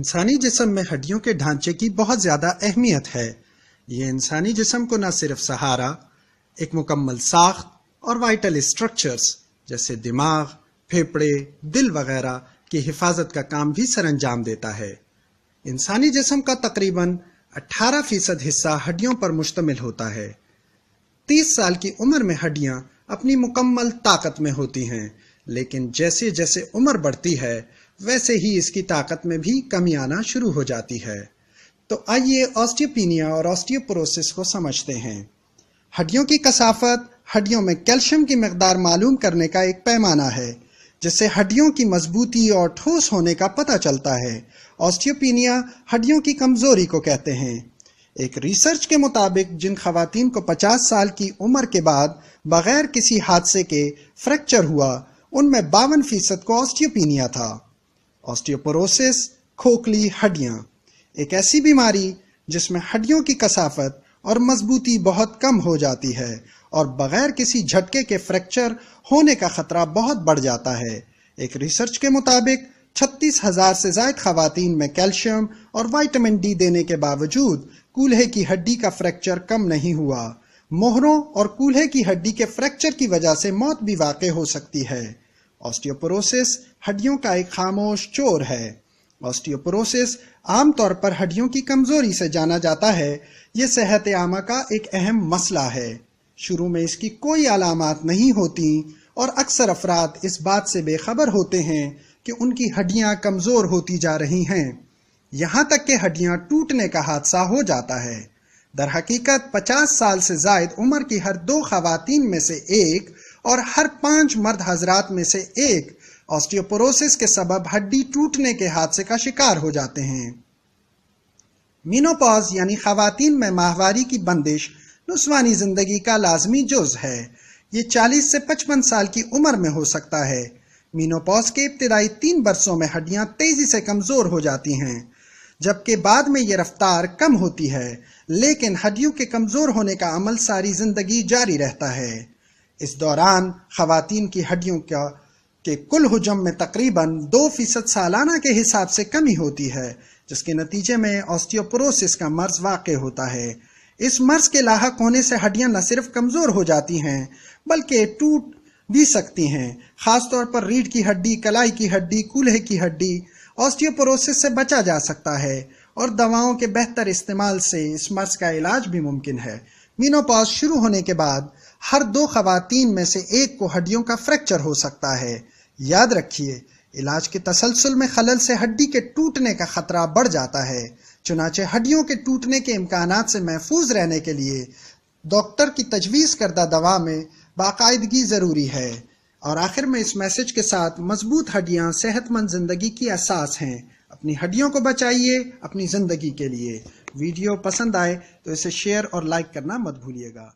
انسانی جسم میں ہڈیوں کے ڈھانچے کی بہت زیادہ اہمیت ہے۔ یہ انسانی جسم کو نہ صرف سہارا، ایک مکمل ساخت اور وائٹل اسٹرکچرز جیسے دماغ، پھیپھڑے، دل وغیرہ کی حفاظت کا کام بھی سر انجام دیتا ہے۔ انسانی جسم کا تقریباً 18% حصہ ہڈیوں پر مشتمل ہوتا ہے۔ 30 سال کی عمر میں ہڈیاں اپنی مکمل طاقت میں ہوتی ہیں، لیکن جیسے جیسے عمر بڑھتی ہے ویسے ہی اس کی طاقت میں بھی کمی آنا شروع ہو جاتی ہے۔ تو آئیے آسٹیوپینیا اور آسٹیوپوروسس کو سمجھتے ہیں۔ ہڈیوں کی کثافت ہڈیوں میں کیلشیم کی مقدار معلوم کرنے کا ایک پیمانہ ہے، جس سے ہڈیوں کی مضبوطی اور ٹھوس ہونے کا پتہ چلتا ہے۔ آسٹیوپینیا ہڈیوں کی کمزوری کو کہتے ہیں۔ ایک ریسرچ کے مطابق جن خواتین کو 50 سال کی عمر کے بعد بغیر کسی حادثے کے فریکچر ہوا، ان میں 52% کو آسٹیوپینیا تھا۔ آسٹیوپوروسس کھوکھلی ہڈیاں ایک ایسی بیماری جس میں ہڈیوں کی کثافت اور مضبوطی بہت کم ہو جاتی ہے اور بغیر کسی جھٹکے کے فریکچر ہونے کا خطرہ بہت بڑھ جاتا ہے۔ ایک ریسرچ کے مطابق 36,000 سے زائد خواتین میں کیلشیم اور وائٹامن ڈی دینے کے باوجود کولہے کی ہڈی کا فریکچر کم نہیں ہوا۔ مہروں اور کولہے کی ہڈی کے فریکچر کی وجہ سے موت بھی واقع ہو سکتی ہے۔ آسٹیوپوروسس ہڈیوں کا ایک خاموش چور ہے۔ آسٹیوپوروسس عام طور پر ہڈیوں کی کمزوری سے جانا جاتا ہے۔ یہ صحت عامہ کا ایک اہم مسئلہ ہے۔ شروع میں اس کی کوئی علامات نہیں ہوتی اور اکثر افراد اس بات سے بے خبر ہوتے ہیں کہ ان کی ہڈیاں کمزور ہوتی جا رہی ہیں، یہاں تک کہ ہڈیاں ٹوٹنے کا حادثہ ہو جاتا ہے۔ در حقیقت 50 سال سے زائد عمر کی ہر 2 خواتین میں سے ایک اور ہر 5 مرد حضرات میں سے ایک آسٹیوپوروسس کے سبب ہڈی ٹوٹنے کے حادثے کا شکار ہو جاتے ہیں۔ مینوپاز یعنی خواتین میں ماہواری کی بندش نسوانی زندگی کا لازمی جز ہے۔ یہ 40 سے 55 سال کی عمر میں ہو سکتا ہے۔ مینوپاز کے ابتدائی 3 برسوں میں ہڈیاں تیزی سے کمزور ہو جاتی ہیں، جبکہ بعد میں یہ رفتار کم ہوتی ہے، لیکن ہڈیوں کے کمزور ہونے کا عمل ساری زندگی جاری رہتا ہے۔ اس دوران خواتین کی ہڈیوں کے کل حجم میں تقریباً 2% سالانہ کے حساب سے کمی ہوتی ہے، جس کے نتیجے میں آسٹیوپوروسس کا مرض واقع ہوتا ہے۔ اس مرض کے لاحق ہونے سے ہڈیاں نہ صرف کمزور ہو جاتی ہیں بلکہ ٹوٹ بھی سکتی ہیں، خاص طور پر ریڑھ کی ہڈی، کلائی کی ہڈی، کولہے کی ہڈی۔ آسٹیوپوروسس سے بچا جا سکتا ہے اور دواؤں کے بہتر استعمال سے اس مرض کا علاج بھی ممکن ہے۔ مینوپاز شروع ہونے کے بعد ہر 2 خواتین میں سے ایک کو ہڈیوں کا فریکچر ہو سکتا ہے۔ یاد رکھیے، علاج کے تسلسل میں خلل سے ہڈی کے ٹوٹنے کا خطرہ بڑھ جاتا ہے۔ چنانچہ ہڈیوں کے ٹوٹنے کے امکانات سے محفوظ رہنے کے لیے ڈاکٹر کی تجویز کردہ دوا میں باقاعدگی ضروری ہے۔ اور آخر میں اس میسج کے ساتھ، مضبوط ہڈیاں صحت مند زندگی کی اساس ہیں۔ اپنی ہڈیوں کو بچائیے اپنی زندگی کے لیے۔ ویڈیو پسند آئے تو اسے شیئر اور لائک کرنا مت بھولیے گا۔